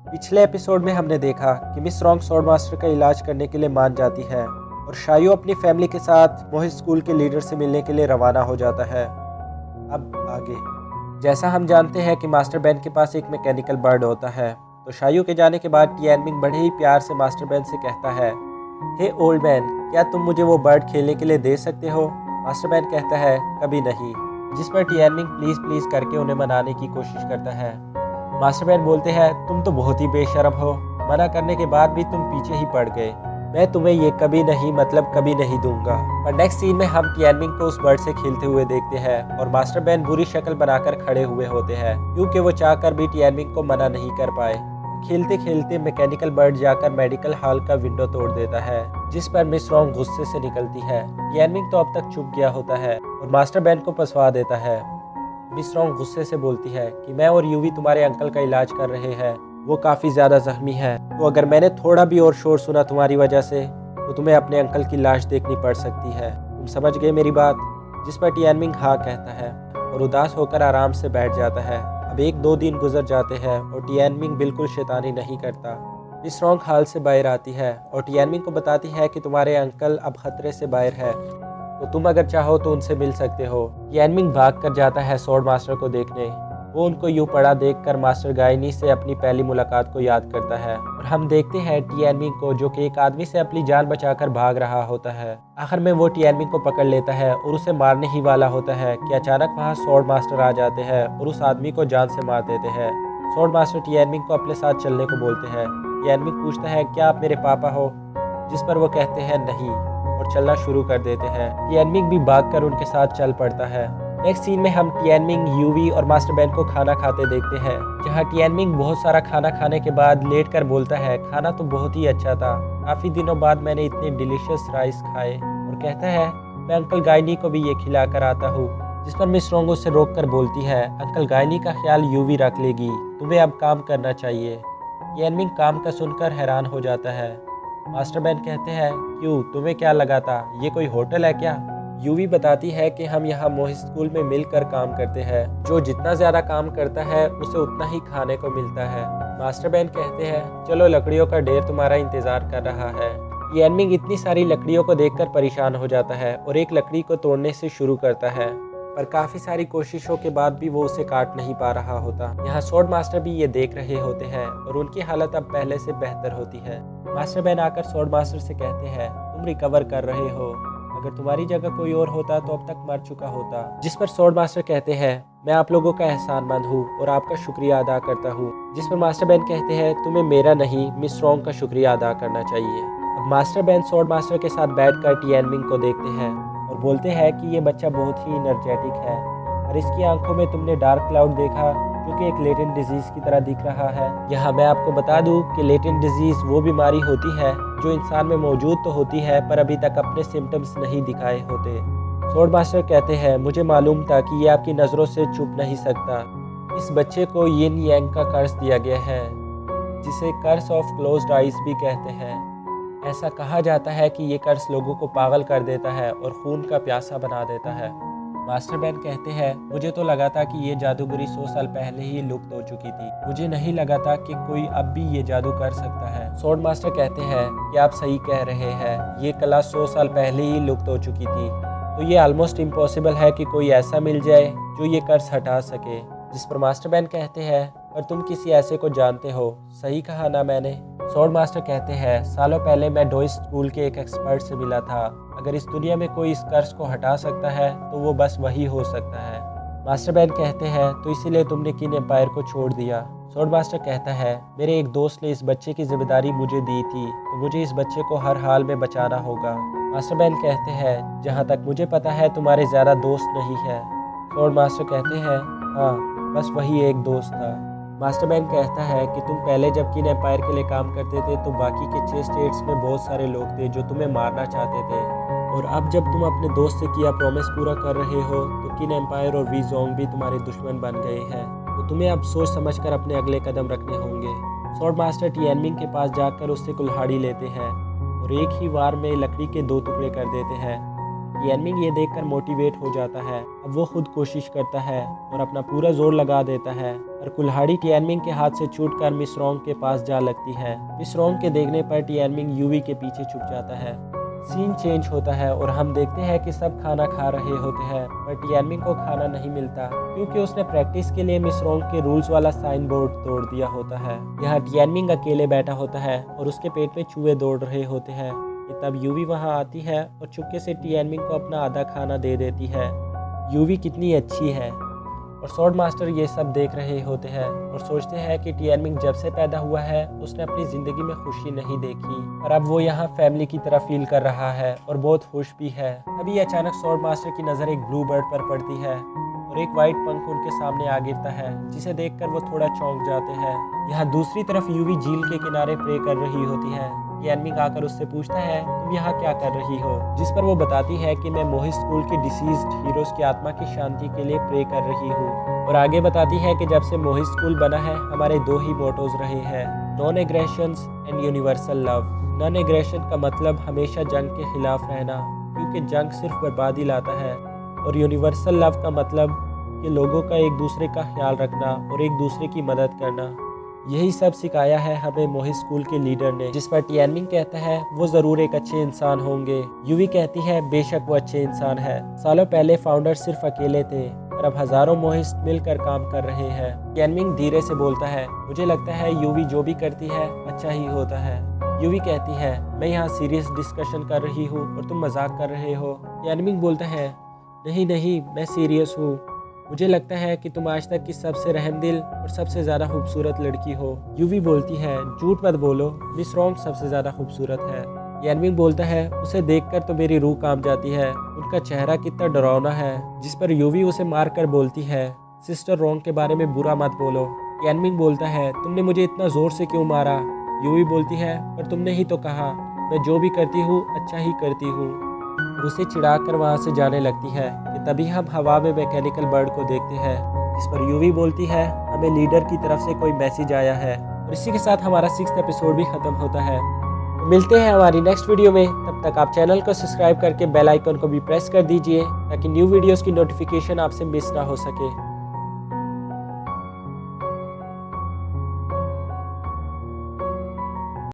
पिछले एपिसोड में हमने देखा कि मिस रॉन्ग स्वॉर्ड मास्टर का इलाज करने के लिए मान जाती है और शायू अपनी फैमिली के साथ मोहित स्कूल के लीडर से मिलने के लिए रवाना हो जाता है। अब आगे जैसा हम जानते हैं कि मास्टर बैन के पास एक मैकेनिकल बर्ड होता है, तो शायू के जाने के बाद टियानमिंग बड़े ही प्यार से मास्टर बैन से कहता है, हे ओल्ड मैन, क्या तुम मुझे वो बर्ड खेलने के लिए दे सकते हो? मास्टर बैन कहता है, कभी नहीं, जिस पर टियानमिंग प्लीज़ प्लीज़ करके उन्हें मनाने की कोशिश करता है। मास्टर बैन बोलते हैं, तुम तो बहुत ही बेशर्म हो, मना करने के बाद भी तुम पीछे ही पड़ गए, मैं तुम्हें ये कभी नहीं मतलब कभी नहीं दूंगा। पर नेक्स्ट सीन में हम टियानमिंग को उस बर्ड से खेलते हुए देखते हैं और मास्टर बैन बुरी शक्ल बनाकर खड़े हुए होते हैं क्योंकि वो चाहकर भी टियानमिंग को मना नहीं कर पाए। खेलते खेलते मैकेनिकल बर्ड जाकर मेडिकल हॉल का विंडो तोड़ देता है, जिस पर मिस रॉन्ग गुस्से से निकलती है। टियानमिंग तो अब तक चुप गया होता है और मास्टर बैन को फंसवा देता है। मिस रॉन्ग गुस्से से बोलती है कि मैं और यूवी तुम्हारे अंकल का इलाज कर रहे हैं, वो काफ़ी ज़्यादा जख्मी है, तो अगर मैंने थोड़ा भी और शोर सुना तुम्हारी वजह से तो तुम्हें अपने अंकल की लाश देखनी पड़ सकती है। तुम समझ गए मेरी बात? जिस पर टियानमिंग हाँ कहता है और उदास होकर आराम से बैठ जाता है। अब 1-2 दिन गुजर जाते हैं और टियानमिंग बिल्कुल शैतानी नहीं करता। मिस रॉन्ग हाल से बाहर आती है और टियानमिंग को बताती है कि तुम्हारे अंकल अब खतरे से बाहर है, तो तुम अगर चाहो तो उनसे मिल सकते हो। टियानमिंग भाग कर जाता है स्वॉर्ड मास्टर को देखने। वो उनको यूं पड़ा देखकर मास्टर गायनी से अपनी पहली मुलाकात को याद करता है और हम देखते हैं टियानमिंग को जो कि एक आदमी से अपनी जान बचाकर भाग रहा होता है। आखिर में वो टियानमिंग को पकड़ लेता है और उसे मारने ही वाला होता है कि अचानक वहाँ स्वॉर्ड मास्टर आ जाते हैं और उस आदमी को जान से मार देते हैं। स्वॉर्ड मास्टर टियानमिंग को अपने साथ चलने को बोलते हैं। टियानमिंग पूछता है, क्या आप मेरे पापा हो? जिस पर वो कहते हैं नहीं और चलना शुरू कर देते हैं। टियानमिंग भी भागकर उनके साथ चल पड़ता है। नेक्स्ट सीन में हम टियानमिंग, यूवी और मास्टर बैन को खाना खाते देखते हैं, जहां टियानमिंग बहुत सारा खाना खाने के बाद लेटकर बोलता है, खाना तो बहुत ही अच्छा था, काफ़ी दिनों बाद मैंने इतने डिलीशियस राइस खाए, और कहता है, मैं अंकल गायनी को भी ये खिला कर आता हूँ। जिस पर मिस रॉन्ग उसे रोक कर बोलती है, अंकल गायनी का ख्याल यूवी रख लेगी, तुम्हें अब काम करना चाहिए। टियानमिंग काम का सुनकर हैरान हो जाता है। मास्टर बैन कहते हैं, क्यों, तुम्हें क्या लगा था ये कोई होटल है क्या? यूवी बताती है कि हम यहाँ मोहित स्कूल में मिलकर काम करते हैं, जो जितना ज़्यादा काम करता है उसे उतना ही खाने को मिलता है। मास्टर बैन कहते हैं, चलो लकड़ियों का ढेर तुम्हारा इंतज़ार कर रहा है। टियानमिंग इतनी सारी लकड़ियों को देखकर परेशान हो जाता है और एक लकड़ी को तोड़ने से शुरू करता है, पर काफ़ी सारी कोशिशों के बाद भी वो उसे काट नहीं पा रहा होता। यहाँ स्वॉर्ड मास्टर भी ये देख रहे होते हैं और उनकी हालत अब पहले से बेहतर होती है। मास्टर बैन आकर स्वॉर्ड मास्टर से कहते हैं, तुम रिकवर कर रहे हो, अगर तुम्हारी जगह कोई और होता तो अब तक मर चुका होता। जिस पर स्वॉर्ड मास्टर कहते हैं, मैं आप लोगों का एहसानमंद हूँ और आपका शुक्रिया अदा करता हूँ। जिस पर मास्टर बैन कहते हैं, तुम्हें मेरा नहीं मिस रॉन्ग का शुक्रिया अदा करना चाहिए। अब मास्टर बैन स्वॉर्ड मास्टर के साथ बैठकर टियानमिंग को देखते हैं और बोलते हैं कि ये बच्चा बहुत ही एनर्जेटिक है और इसकी आंखों में तुमने डार्क क्लाउड देखा जो कि एक लेटेंट डिजीज़ की तरह दिख रहा है। यहाँ मैं आपको बता दूँ कि लेटेंट डिजीज़ वो बीमारी होती है जो इंसान में मौजूद तो होती है पर अभी तक अपने सिम्टम्स नहीं दिखाए होते। स्वॉर्ड मास्टर कहते हैं, मुझे मालूम था कि ये आपकी नज़रों से छुप नहीं सकता। इस बच्चे को यिन यांग का कर्स दिया गया है, जिसे कर्स ऑफ क्लोज्ड आइज भी कहते हैं। ऐसा कहा जाता है कि ये कर्स लोगों को पागल कर देता है और खून का प्यासा बना देता है। मास्टर बैन कहते हैं, मुझे तो लगा था कि ये जादूगरी 100 साल पहले ही लुप्त हो चुकी थी, मुझे नहीं लगा था कि कोई अब भी ये जादू कर सकता है। स्वॉर्ड मास्टर कहते हैं कि आप सही कह रहे हैं, ये कला 100 साल पहले ही लुप्त हो चुकी थी, तो ये ऑलमोस्ट इम्पॉसिबल है कि कोई ऐसा मिल जाए जो ये कर्स हटा सके। जिस पर मास्टर बैन कहते हैं, पर तुम किसी ऐसे को जानते हो, सही कहा ना मैंने? स्वॉर्ड मास्टर कहते हैं, सालों पहले मैं डोइस स्कूल के एक एक्सपर्ट से मिला था, अगर इस दुनिया में कोई इस कर्स को हटा सकता है तो वो बस वही हो सकता है। मास्टर बैन कहते हैं, तो इसीलिए तुमने किन एम्पायर को छोड़ दिया? स्वॉर्ड मास्टर कहता है, मेरे एक दोस्त ने इस बच्चे की जिम्मेदारी मुझे दी थी, तो मुझे इस बच्चे को हर हाल में बचाना होगा। मास्टर बैन कहते हैं, जहाँ तक मुझे पता है तुम्हारे ज़्यादा दोस्त नहीं है। स्वॉर्ड मास्टर कहते हैं, हाँ, बस वही एक दोस्त था। मास्टर बैन कहता है कि तुम पहले जब किन एम्पायर के लिए काम करते थे तो बाकी के 6 स्टेट्स में बहुत सारे लोग थे जो तुम्हें मारना चाहते थे, और अब जब तुम अपने दोस्त से किया प्रॉमिस पूरा कर रहे हो तो किन एम्पायर और वी जोंग भी तुम्हारे दुश्मन बन गए हैं, तो तुम्हें अब सोच समझकर अपने अगले कदम रखने होंगे। स्वॉर्ड मास्टर टियानमिंग के पास जाकर उससे कुल्हाड़ी लेते हैं और एक ही वार में लकड़ी के 2 टुकड़े कर देते हैं। टिएनमिंग ये देखकर मोटिवेट हो जाता है। अब वो खुद कोशिश करता है और अपना पूरा जोर लगा देता है, और कुल्हाड़ी टिएनमिंग के हाथ से छूटकर मिस रोंग के पास जा लगती है। मिस रोंग के देखने पर टिएनमिंग यूवी के पीछे छुप जाता है। सीन चेंज होता है और हम देखते हैं कि सब खाना खा रहे होते हैं, पर टिएनमिंग को खाना नहीं मिलता क्योंकि उसने प्रैक्टिस के लिए मिस रोंग के रूल्स वाला साइन बोर्ड तोड़ दिया होता है। यहाँ टिएनमिंग अकेले बैठा होता है और उसके पेट में चूहे दौड़ रहे होते हैं। तब यूवी वहाँ आती है और चुपके से टिएनमिंग को अपना आधा खाना दे देती है। यूवी कितनी अच्छी है। और स्वॉर्ड मास्टर ये सब देख रहे होते हैं और सोचते हैं कि टिएनमिंग जब से पैदा हुआ है उसने अपनी ज़िंदगी में खुशी नहीं देखी, पर अब वो यहाँ फैमिली की तरह फील कर रहा है और बहुत खुश भी है। अभी अचानक स्वॉर्ड मास्टर की नज़र एक ब्लू बर्ड पर पड़ती है और एक वाइट पंख उनके सामने आ गिरता है, जिसे देखकर वो थोड़ा चौंक जाते हैं। यहाँ दूसरी तरफ यूवी झील के किनारे प्रे कर रही होती है। टिएनमिंग आकर उससे पूछता है, तुम यहाँ क्या कर रही हो? जिस पर वो बताती है कि मैं मोहित स्कूल की डिसीज्ड हीरोज की आत्मा की शांति के लिए प्रे कर रही हूँ। और आगे बताती है कि जब से मोहित स्कूल बना है हमारे दो ही मोटोज रहे हैं, non aggressions and universal love. Non aggression का मतलब हमेशा जंग के खिलाफ रहना, क्योंकि जंग सिर्फ बर्बादी लाता है, और यूनिवर्सल लव का मतलब कि लोगों का एक दूसरे का ख्याल रखना और एक दूसरे की मदद करना। यही सब सिखाया है हमें मोहित स्कूल के लीडर ने। जिस पर टिएनमिंग कहता है वो जरूर एक अच्छे इंसान होंगे। यूवी कहती है बेशक वो अच्छे इंसान है। सालों पहले फाउंडर सिर्फ अकेले थे, और अब हजारों मोहित मिलकर काम कर रहे हैं। टिएनमिंग धीरे से बोलता है, मुझे लगता है यूवी जो भी करती है अच्छा ही होता है। यूवी कहती है, मैं यहाँ सीरियस डिस्कशन कर रही हूँ और तुम मजाक कर रहे हो। टिएनमिंग बोलता है, नहीं नहीं मैं सीरियस हूँ, मुझे लगता है कि तुम आज तक की सबसे रहमदिल और सबसे ज़्यादा खूबसूरत लड़की हो। यूवी बोलती है, झूठ मत बोलो, मिस रोंग सबसे ज़्यादा खूबसूरत है। टिएनमिंग बोलता है, उसे देखकर तो मेरी रूह कांप जाती है, उनका चेहरा कितना डरावना है। जिस पर यूवी उसे मार कर बोलती है, सिस्टर रोंग के बारे में बुरा मत बोलो। टिएनमिंग बोलता है, तुमने मुझे इतना ज़ोर से क्यों मारा? यूवी बोलती है, पर तुमने ही तो कहा मैं जो भी करती हूँ अच्छा ही करती हूँ। उसे चिढ़ाकर वहाँ से जाने लगती है कि तभी हम हवा में मैकेनिकल बर्ड को देखते हैं, जिस पर यूवी बोलती है, हमें लीडर की तरफ से कोई मैसेज आया है। और इसी के साथ हमारा 6th एपिसोड भी खत्म होता है। मिलते हैं हमारी नेक्स्ट वीडियो में। तब तक आप चैनल को सब्सक्राइब करके बेल आइकन को भी प्रेस कर दीजिए ताकि न्यू वीडियोस की नोटिफिकेशन आपसे मिस ना हो सके।